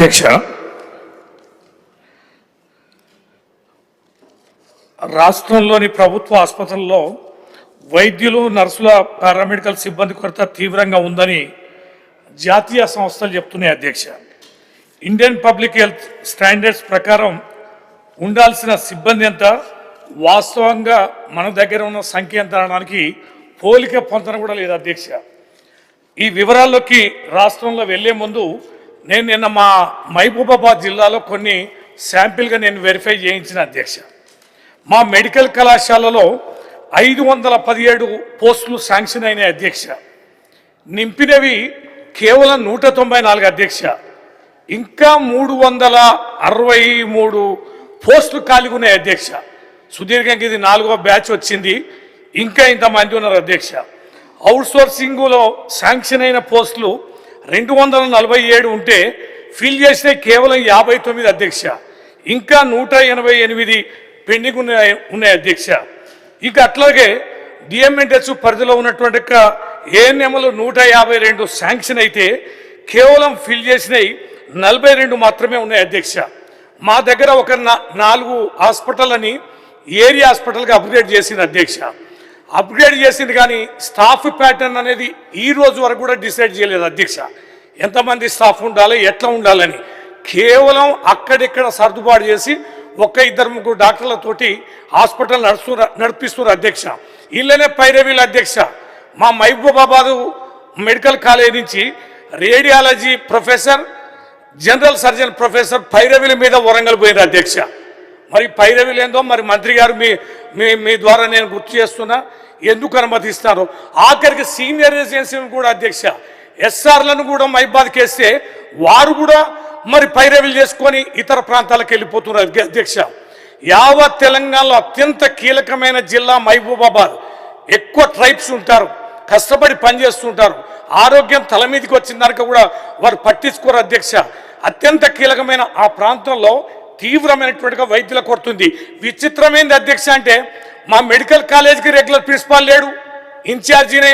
అధ్యక్ష, రాష్ట్రంలోని ప్రభుత్వ ఆసుపత్రుల్లో వైద్యులు, నర్సుల, పారామెడికల్ సిబ్బంది కొరత తీవ్రంగా ఉందని జాతీయ సంస్థలు చెప్తున్నాయి. అధ్యక్ష, ఇండియన్ పబ్లిక్ హెల్త్ స్టాండర్డ్స్ ప్రకారం ఉండాల్సిన సిబ్బంది ఎంత, వాస్తవంగా మన దగ్గర ఉన్న సంఖ్య ఎంత అనడానికి పోలిక పొందడం కూడా లేదు. అధ్యక్ష, ఈ వివరాల్లోకి రాష్ట్రంలో వెళ్లే ముందు నేను నిన్న మా మహబూబాబాద్ జిల్లాలో కొన్ని శాంపిల్గా నేను వెరిఫై చేయించిన. అధ్యక్ష, మా మెడికల్ కళాశాలలో 517 పోస్టులు శాంక్షన్ అయినాయి. అధ్యక్ష, నింపినవి కేవలం 194. అధ్యక్ష, ఇంకా 363 పోస్టులు ఖాళీగా ఉన్నాయి. అధ్యక్ష, సుదీర్ఘంగా ఇది 4వ బ్యాచ్ వచ్చింది, ఇంకా ఇంతమంది ఉన్నారు. అధ్యక్ష, అవుట్సోర్సింగ్లో శాంక్షన్ అయిన పోస్టులు 247 ఉంటే ఫిల్ చేసినవి కేవలం 59. అధ్యక్ష, ఇంకా 188 పెండింగ్ ఉన్నాయి. అధ్యక్ష, ఇంకా అట్లాగే డిఎంఎన్హెచ్ పరిధిలో ఉన్నటువంటి ఏఎన్ఎంలు 152 శాంక్షన్ అయితే కేవలం ఫిల్ చేసినవి 42 మాత్రమే ఉన్నాయి. అధ్యక్ష, మా దగ్గర ఒక 4 హాస్పిటల్ అని ఏరియా హాస్పిటల్గా అప్గ్రేడ్ చేసింది. అధ్యక్ష, అప్గ్రేడ్ చేసింది కానీ స్టాఫ్ ప్యాటర్న్ అనేది ఈ రోజు వరకు కూడా డిసైడ్ చేయలేదు. అధ్యక్ష, ఎంతమంది స్టాఫ్ ఉండాలి, ఎట్లా ఉండాలని కేవలం అక్కడిక్కడ సర్దుబాటు చేసి 1-2 డాక్టర్లతోటి హాస్పిటల్ నడిపిస్తున్నారు. అధ్యక్ష, ఇళ్ళనే పైరవీలు. అధ్యక్ష, మా మహబూబాబాద్ మెడికల్ కాలేజ్ నుంచి radiology professor, general surgeon professor పైరవీల మీద వరంగల్ పోయినారు. అధ్యక్ష, మరి పైరవీలు ఏందో మరి మంత్రి గారు మీ ద్వారా నేను గుర్తు చేస్తున్నా, ఎందుకు అనుమతిస్తారు? ఆఖరికి సీనియర్ రెసిడెన్సీని కూడా అధ్యక్ష ఎస్ఆర్లను కూడా మహబూబాబాద్కి వేస్తే వారు కూడా మరి పైరవీలు చేసుకొని ఇతర ప్రాంతాలకు వెళ్ళిపోతున్నారు. అధ్యక్ష, యావత్ తెలంగాణలో అత్యంత కీలకమైన జిల్లా మహబూబాబాద్. ఎక్కువ ట్రైబ్స్ ఉంటారు, కష్టపడి పనిచేస్తుంటారు. ఆరోగ్యం తల మీదకి వచ్చిన దానికి కూడా వారు పట్టించుకోరు. అధ్యక్ష, అత్యంత కీలకమైన ఆ ప్రాంతంలో తీవ్రమైనటువంటిగా వైద్యుల కొడుతుంది. విచిత్రమైనది అధ్యక్ష అంటే మా మెడికల్ కాలేజ్కి రెగ్యులర్ ప్రిన్సిపాల్ లేడు, ఇన్ఛార్జినే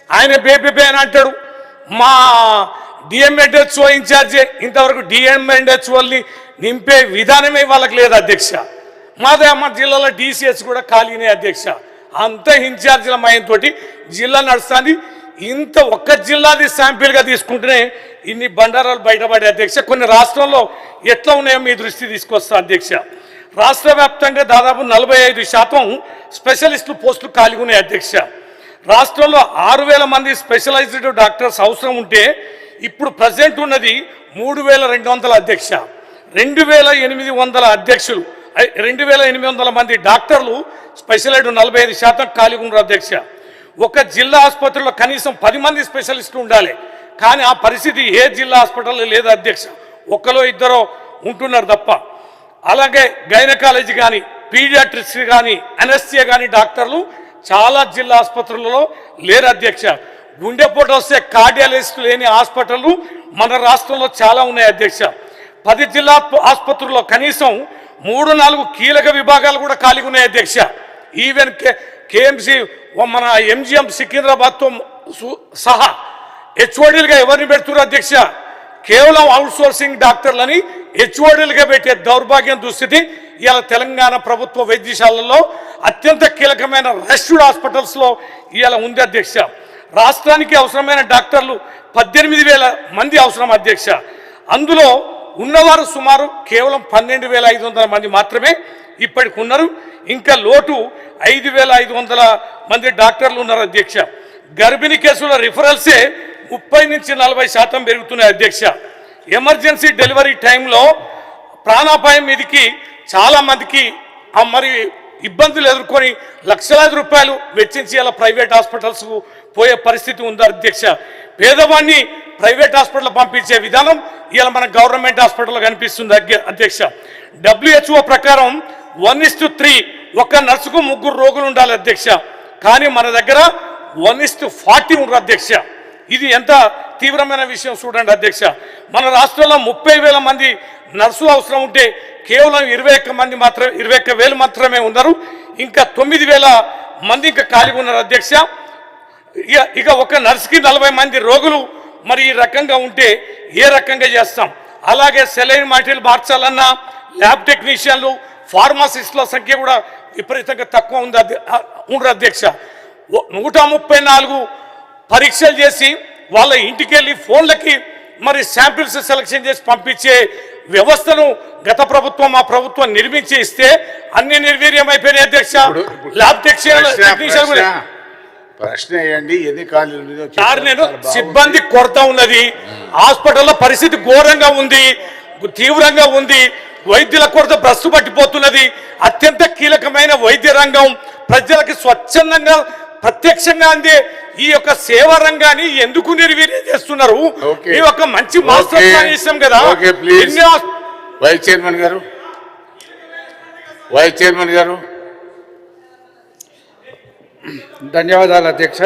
ఆయన బేబీ అని అంటాడు. మా డిఎంఎన్హెచ్ఓ ఇన్ఛార్జే ఇంతవరకు డిఎంఎన్హెచ్ఓల్ని నింపే విధానమే వాళ్ళకి లేదు. అధ్యక్ష, మా జిల్లాలో డిసిహెచ్ కూడా ఖాళీనే. అధ్యక్ష, అంత ఇన్ఛార్జీల మయంతో జిల్లా నడుస్తుంది. ఇంత ఒక్క జిల్లాది శాంపిల్గా తీసుకుంటేనే ఇన్ని బండారాలు బయటపడే. అధ్యక్ష, కొన్ని రాష్ట్రంలో ఎట్లా ఉన్నాయో మీ దృష్టి తీసుకొస్తా. అధ్యక్ష, రాష్ట్ర వ్యాప్తంగా దాదాపు 45% స్పెషలిస్టులు పోస్టులు ఖాళీగా ఉన్నాయి. అధ్యక్ష, రాష్ట్రంలో 6000 మంది స్పెషలైజ్డ్ డాక్టర్స్ అవసరం ఉంటే ఇప్పుడు ప్రజెంట్ ఉన్నది 3200. అధ్యక్ష, 2800 అధ్యక్షులు, 2800 మంది డాక్టర్లు స్పెషలైజ్డ్ 45% ఖాళీగా ఉన్నారు. అధ్యక్ష, ఒక జిల్లా ఆసుపత్రిలో కనీసం 10 మంది స్పెషలిస్టులు ఉండాలి, కానీ ఆ పరిస్థితి ఏ జిల్లా హాస్పిటల్లో లేదు. అధ్యక్ష, 1-2 ఉంటున్నారు తప్ప. అలాగే గైనకాలజీ కానీ, పీడియాట్రిక్స్ కానీ, అనెస్థియా కానీ డాక్టర్లు చాలా జిల్లా ఆసుపత్రులలో లేరు. అధ్యక్ష, గుండెపోటు వస్తే కార్డియాలజిస్ట్ లేని హాస్పిటళ్ళు మన రాష్ట్రంలో చాలా ఉన్నాయి. అధ్యక్ష, 10 జిల్లా ఆసుపత్రుల్లో కనీసం 3-4 కీలక విభాగాలు కూడా ఖాళీగా ఉన్నాయి. అధ్యక్ష, ఈవెన్ కేఎంసి మన ఎంజిఎం సికింద్రాబాద్తో సహా హెచ్ఓడీలుగా ఎవరిని పెడుతున్నారు? అధ్యక్ష, కేవలం అవుట్సోర్సింగ్ డాక్టర్లని హెచ్ఓడీలుగా పెట్టే దౌర్భాగ్యం దుస్థితి ఇవాళ తెలంగాణ ప్రభుత్వ వైద్యశాలల్లో అత్యంత కీలకమైన రెస్ట్డ్ హాస్పిటల్స్లో ఇవాళ ఉంది. అధ్యక్ష, రాష్ట్రానికి అవసరమైన డాక్టర్లు 18,000 మంది అవసరం. అధ్యక్ష, అందులో ఉన్నవారు సుమారు కేవలం 12,500 మంది మాత్రమే ఇప్పటికి ఉన్నారు. ఇంకా లోటు 5,500 మంది డాక్టర్లు ఉన్నారు. అధ్యక్ష, గర్భిణీ కేసుల రిఫరల్సే 30-40% పెరుగుతున్నాయి. అధ్యక్ష, ఎమర్జెన్సీ డెలివరీ టైంలో ప్రాణాపాయం మీదకి చాలా మందికి మరి ఇబ్బందులు ఎదుర్కొని లక్షలాది రూపాయలు వెచ్చించి అలా ప్రైవేట్ హాస్పిటల్స్కు పోయే పరిస్థితి ఉంది. అధ్యక్ష, పేదవాడిని ప్రైవేట్ హాస్పిటల్ పంపించే విధానం ఇలా మన గవర్నమెంట్ హాస్పిటల్లో కనిపిస్తుంది. అధ్యక్ష, WHO ప్రకారం 1:3 ఒక నర్సుకు 3 రోగులు ఉండాలి. అధ్యక్ష, కానీ మన దగ్గర 1:40 ఉన్నారు. అధ్యక్ష, ఇది ఎంత తీవ్రమైన విషయం చూడండి. అధ్యక్ష, మన రాష్ట్రంలో 30,000 మంది నర్సులు అవసరం ఉంటే కేవలం 21,000 మాత్రమే ఉన్నారు. ఇంకా 9,000 మంది ఇంకా ఖాళీగా ఉన్నారు. అధ్యక్ష, ఇక ఒక నర్సుకి 40 మంది రోగులు మరి ఈ రకంగా ఉంటే ఏ రకంగా చేస్తాం? అలాగే సెలైన్ మాటిల్ మార్చాలన్నా ల్యాబ్ టెక్నీషియన్లు ఫార్మసిస్టుల సంఖ్య కూడా విపరీతంగా తక్కువ ఉంది ఉండరు అధ్యక్ష. 134 పరీక్షలు చేసి వాళ్ళ ఇంటికి వెళ్ళి ఫోన్లకి మరి శాంపిల్స్ సెలక్షన్ చేసి పంపించే వ్యవస్థను గత ప్రభుత్వం మా ప్రభుత్వం నిర్మించి ఇస్తే అన్ని నిర్వీర్యం అయిపోయినాయి అధ్యక్ష. ల్యాబ్ టెక్నీషియన్ ప్రశ్న వేయండి, ఎన్ని ఖాళీలు నేను సిబ్బంది కొరత ఉన్నది, హాస్పిటల్లో పరిస్థితి ఘోరంగా ఉంది, తీవ్రంగా ఉంది, వైద్యుల కొరత భ్రష్టు పట్టిపోతున్నది. అత్యంత కీలకమైన వైద్య రంగం ప్రజలకు స్వచ్ఛందంగా ప్రత్యక్షంగా అందే ఈ యొక్క సేవా రంగాన్ని ఎందుకు నిర్వీర్యం చేస్తున్నారు? ఈ యొక్క మంచి మాస్టర్ ప్లాన్ ఇస్తాం కదా. వైస్ చైర్మన్ గారు ధన్యవాదాలు అధ్యక్ష.